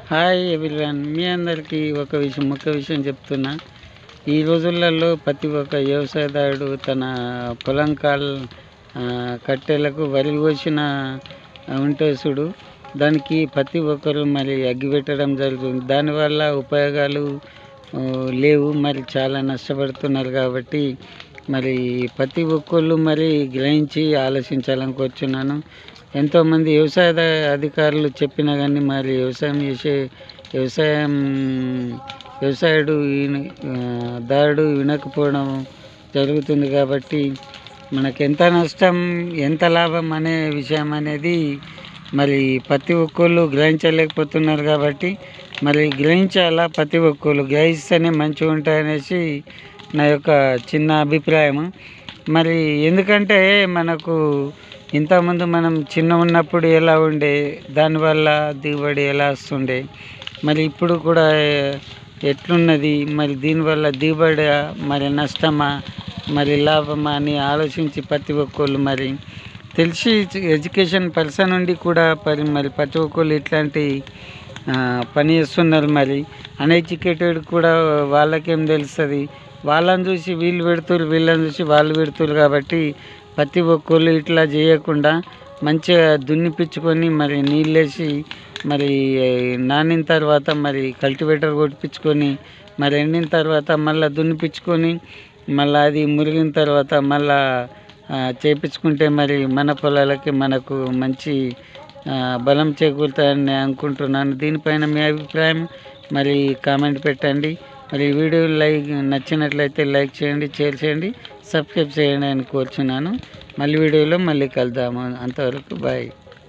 Hi everyone, మీ అందరికీ ముఖ్య విషయం చెప్తున్నా. ఈ రోజులలో ప్రతి ఒక్క వ్యవసాయదారుడు తన పొలం కట్టెలకు వరి కోసిన ఉంటే చూడు, దానికి ప్రతి ఒక్కరు మరి అగ్గి పెట్టడం జరుగుతుంది. దానివల్ల ఉపయోగాలు లేవు, మరి చాలా నష్టపడుతున్నారు. కాబట్టి మరి ప్రతి ఒక్కళ్ళు మరి గ్రహించి ఆలోచించాలని కోరుచున్నాను. ఎంతోమంది అధికారులు చెప్పినా కానీ మరి వ్యవసాయుడు దారుడు వినకపోవడం జరుగుతుంది. కాబట్టి మనకు ఎంత నష్టం ఎంత లాభం అనే విషయం అనేది మరి ప్రతి ఒక్కళ్ళు గ్రహించలేకపోతున్నారు. కాబట్టి మరి గ్రహించాలా, ప్రతి ఒక్కళ్ళు గ్రహిస్తేనే మంచిగా ఉంటాయనేసి నా యొక్క చిన్న అభిప్రాయం. మరి ఎందుకంటే మనకు ఇంతకుముందు మనం చిన్న ఉన్నప్పుడు ఎలా ఉండే, దానివల్ల దిగుబడి ఎలా వస్తుండే, మరి ఇప్పుడు కూడా ఎట్లున్నది, మరి దీనివల్ల దిగుబడి మరి నష్టమా మరి లాభమా అని ఆలోచించి ప్రతి ఒక్కళ్ళు మరి తెలిసి ఎడ్యుకేషన్ పర్సన్ నుండి కూడా మరి ప్రతి ఒక్కళ్ళు ఇట్లాంటి పని చేస్తున్నారు. మరి అన్ఎడ్యుకేటెడ్ కూడా వాళ్ళకేం తెలుస్తుంది, వాళ్ళని చూసి వీళ్ళు పెడుతురు, వీళ్ళని చూసి వాళ్ళు పెడుతురు. కాబట్టి ప్రతి ఒక్కళ్ళు ఇట్లా చేయకుండా మంచిగా దున్నిపించుకొని మరి నీళ్ళేసి మరి నానిన తర్వాత మరి కల్టివేటర్ కొట్టించుకొని మరి ఎండిన తర్వాత మళ్ళీ దున్నిపించుకొని మళ్ళీ అది మురిగిన తర్వాత మళ్ళా చేపించుకుంటే మరి మన పొలాలకి మనకు మంచి బలం చేకూరుతాయని అనుకుంటున్నాను. దీనిపైన మీ అభిప్రాయం మరి కామెంట్ పెట్టండి. మరి ఈ వీడియో నచ్చినట్లయితే లైక్ చేయండి, షేర్ చేయండి, సబ్స్క్రైబ్ చేయండి అని కోరుచున్నాను. మళ్ళీ వీడియోలో మళ్ళీ కలుద్దాము. అంతవరకు బాయ్.